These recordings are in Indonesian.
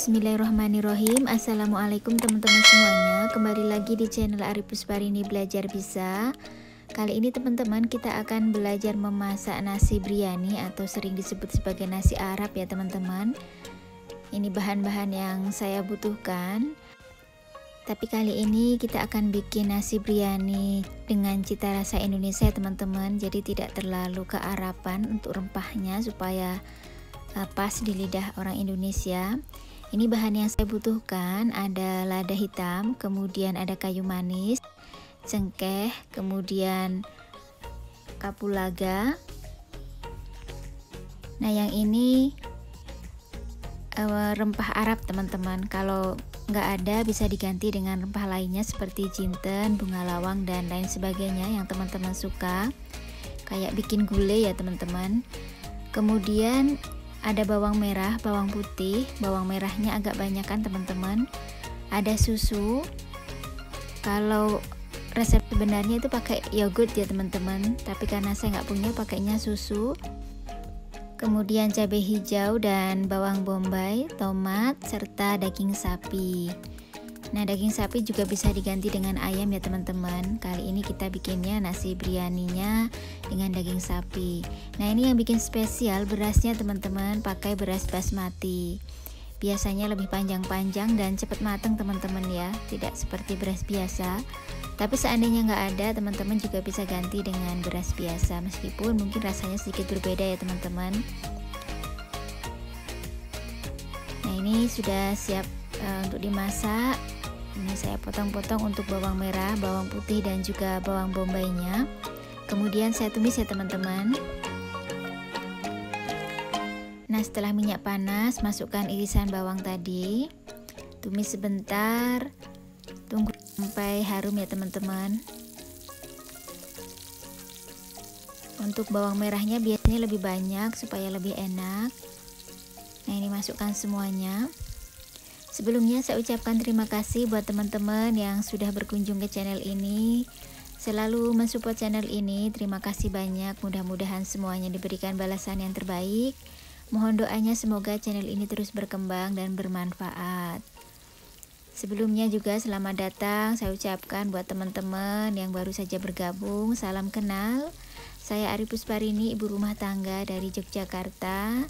Bismillahirrahmanirrahim. Assalamualaikum teman-teman semuanya. Kembali lagi di channel Ari Pusparini Belajar Bisa. Kali ini teman-teman kita akan belajar memasak nasi biryani atau sering disebut sebagai nasi Arab ya teman-teman. Ini bahan-bahan yang saya butuhkan. Tapi kali ini kita akan bikin nasi biryani dengan cita rasa Indonesia ya teman-teman. Jadi tidak terlalu kearapan untuk rempahnya supaya pas di lidah orang Indonesia. Ini bahan yang saya butuhkan, ada lada hitam, kemudian ada kayu manis, cengkeh, kemudian kapulaga. Nah yang ini rempah Arab teman-teman. Kalau nggak ada bisa diganti dengan rempah lainnya seperti jinten, bunga lawang dan lain sebagainya yang teman-teman suka, kayak bikin gulai ya teman-teman. Kemudian ada bawang merah, bawang putih, bawang merahnya agak banyak kan teman-teman. Ada susu. Kalau resep sebenarnya itu pakai yogurt ya teman-teman, tapi karena saya nggak punya pakainya susu. Kemudian cabai hijau dan bawang bombay, tomat, serta daging sapi. Nah daging sapi juga bisa diganti dengan ayam ya teman-teman. Kali ini kita bikinnya nasi biryaninya dengan daging sapi. Nah ini yang bikin spesial berasnya teman-teman, pakai beras basmati. Biasanya lebih panjang-panjang dan cepat matang teman-teman ya, tidak seperti beras biasa. Tapi seandainya nggak ada, teman-teman juga bisa ganti dengan beras biasa, meskipun mungkin rasanya sedikit berbeda ya teman-teman. Nah ini sudah siap untuk dimasak. Ini saya potong-potong untuk bawang merah, bawang putih dan juga bawang bombaynya. Kemudian saya tumis ya teman-teman. Nah setelah minyak panas, masukkan irisan bawang tadi. Tumis sebentar. Tunggu sampai harum ya teman-teman. Untuk bawang merahnya biasanya lebih banyak supaya lebih enak. Nah ini masukkan semuanya. Sebelumnya saya ucapkan terima kasih buat teman-teman yang sudah berkunjung ke channel ini. Selalu mensupport channel ini, terima kasih banyak. Mudah-mudahan semuanya diberikan balasan yang terbaik. Mohon doanya semoga channel ini terus berkembang dan bermanfaat. Sebelumnya juga selamat datang saya ucapkan buat teman-teman yang baru saja bergabung. Salam kenal, saya Ari Pusparini, ibu rumah tangga dari Yogyakarta.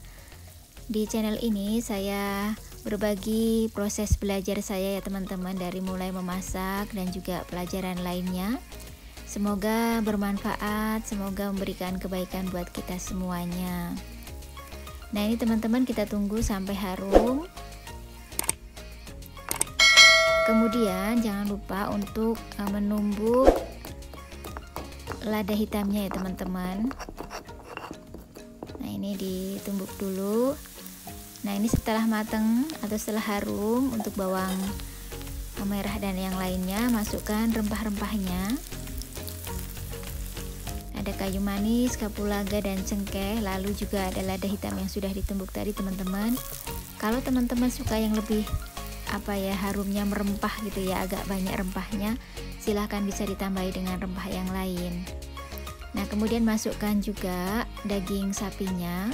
Di channel ini saya berbagi proses belajar saya ya teman-teman, dari mulai memasak dan juga pelajaran lainnya. Semoga bermanfaat, semoga memberikan kebaikan buat kita semuanya. Nah ini teman-teman kita tunggu sampai harum. Kemudian jangan lupa untuk menumbuk lada hitamnya ya teman-teman. Nah ini ditumbuk dulu. Nah ini setelah matang atau setelah harum, untuk bawang merah dan yang lainnya masukkan rempah-rempahnya. Ada kayu manis, kapulaga dan cengkeh, lalu juga ada lada hitam yang sudah ditumbuk tadi teman-teman. Kalau teman-teman suka yang lebih harumnya merempah gitu ya, agak banyak rempahnya, silahkan bisa ditambahi dengan rempah yang lain. Nah kemudian masukkan juga daging sapinya.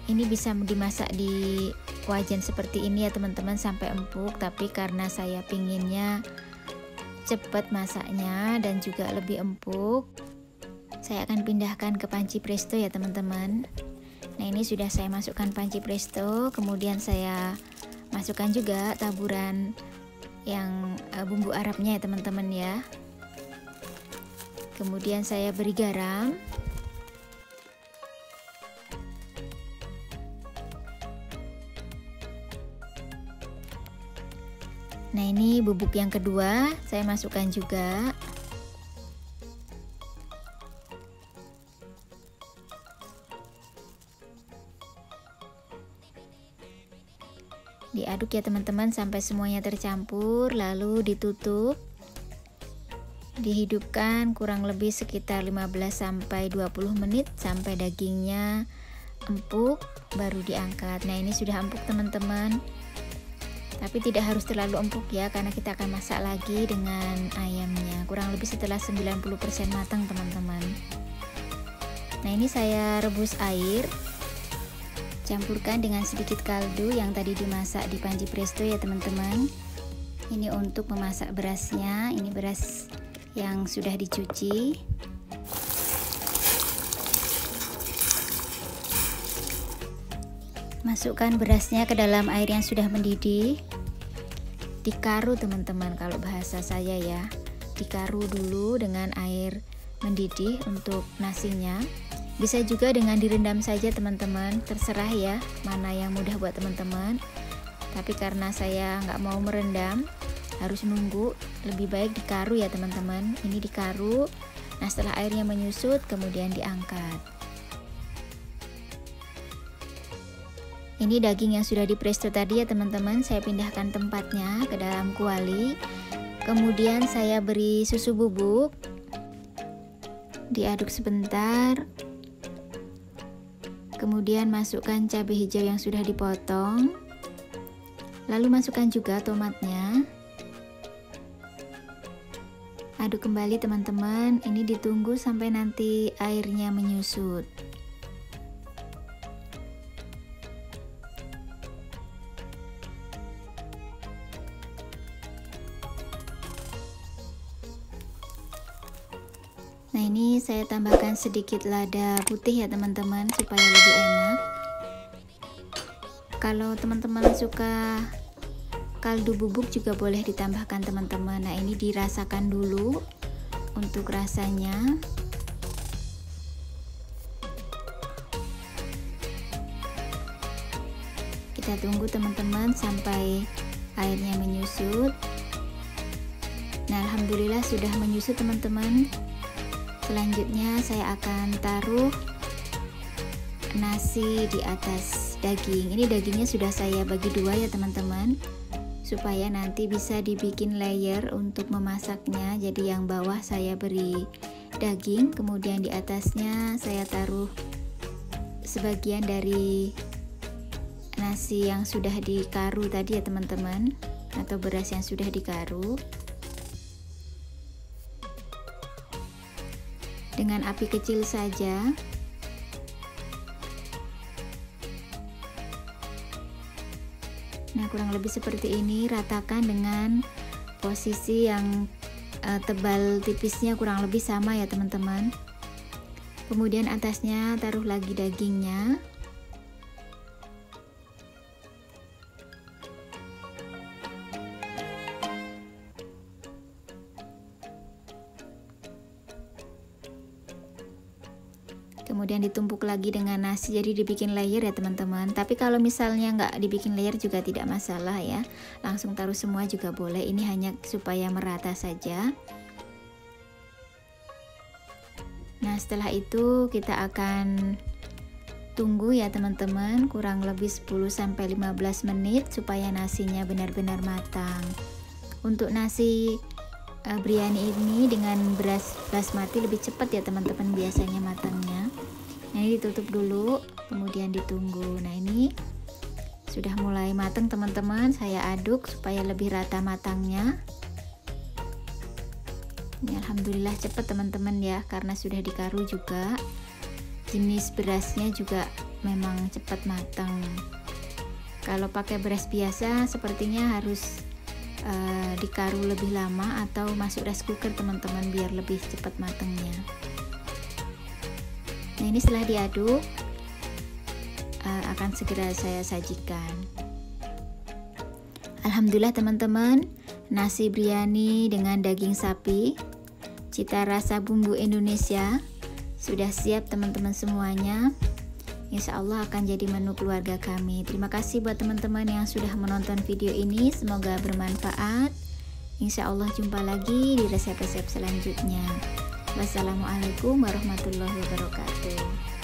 Ini bisa dimasak di wajan seperti ini ya teman-teman sampai empuk, tapi karena saya pinginnya cepat masaknya dan juga lebih empuk, saya akan pindahkan ke panci presto ya teman-teman. Nah ini sudah saya masukkan panci presto, kemudian saya masukkan juga taburan yang bumbu Arabnya ya teman-teman ya. Kemudian saya beri garam. Nah ini bubuk yang kedua saya masukkan juga. Diaduk ya teman-teman sampai semuanya tercampur, lalu ditutup. Dihidupkan kurang lebih sekitar 15-20 menit sampai dagingnya empuk, baru diangkat. Nah ini sudah empuk teman-teman. Tapi tidak harus terlalu empuk ya, karena kita akan masak lagi dengan ayamnya kurang lebih setelah 90% matang teman-teman. Nah ini saya rebus air Campurkan dengan sedikit kaldu yang tadi dimasak di panci presto ya teman-teman. Ini untuk memasak berasnya. Ini beras yang sudah dicuci. Masukkan berasnya ke dalam air yang sudah mendidih. Dikaru teman-teman kalau bahasa saya ya. Dikaru dulu dengan air mendidih untuk nasinya. Bisa juga dengan direndam saja teman-teman, terserah ya mana yang mudah buat teman-teman. Tapi karena saya nggak mau merendam, harus nunggu, lebih baik dikaru ya teman-teman. Ini dikaru, nah setelah airnya menyusut kemudian diangkat. Ini daging yang sudah di presto tadi ya teman-teman, saya pindahkan tempatnya ke dalam kuali. Kemudian saya beri susu bubuk, diaduk sebentar. Kemudian masukkan cabai hijau yang sudah dipotong. Lalu masukkan juga tomatnya. Aduk kembali teman-teman. Ini ditunggu sampai nanti airnya menyusut. Nah ini saya tambahkan sedikit lada putih ya teman-teman supaya lebih enak. Kalau teman-teman suka kaldu bubuk juga boleh ditambahkan teman-teman. Nah ini dirasakan dulu untuk rasanya. Kita tunggu teman-teman sampai airnya menyusut. Nah alhamdulillah sudah menyusut teman-teman. Selanjutnya saya akan taruh nasi di atas daging. Ini dagingnya sudah saya bagi dua ya teman-teman, supaya nanti bisa dibikin layer untuk memasaknya. Jadi yang bawah saya beri daging, kemudian di atasnya saya taruh sebagian dari nasi yang sudah dikaru tadi ya teman-teman, atau beras yang sudah dikaru. Dengan api kecil saja. Nah kurang lebih seperti ini, ratakan dengan posisi yang tebal tipisnya kurang lebih sama ya teman-teman. Kemudian atasnya taruh lagi dagingnya. Kemudian ditumpuk lagi dengan nasi, jadi dibikin layer ya teman-teman. Tapi kalau misalnya nggak dibikin layer juga tidak masalah ya, langsung taruh semua juga boleh. Ini hanya supaya merata saja. Nah setelah itu kita akan tunggu ya teman-teman, kurang lebih 10-15 menit supaya nasinya benar-benar matang. Untuk nasi biryani ini dengan beras basmati lebih cepat ya teman-teman biasanya matangnya. Nah ini ditutup dulu, kemudian ditunggu. Nah ini sudah mulai matang teman-teman, saya aduk supaya lebih rata matangnya. Ini alhamdulillah cepat teman-teman ya, karena sudah dikaru juga. Jenis berasnya juga memang cepat matang. Kalau pakai beras biasa sepertinya harus dikaru lebih lama atau masuk rice cooker teman-teman biar lebih cepat matangnya. Nah ini setelah diaduk akan segera saya sajikan. Alhamdulillah teman-teman, nasi biryani dengan daging sapi, cita rasa bumbu Indonesia sudah siap teman-teman semuanya. Insya Allah akan jadi menu keluarga kami. Terima kasih buat teman-teman yang sudah menonton video ini. Semoga bermanfaat. Insya Allah jumpa lagi di resep-resep selanjutnya. Wassalamualaikum warahmatullahi wabarakatuh.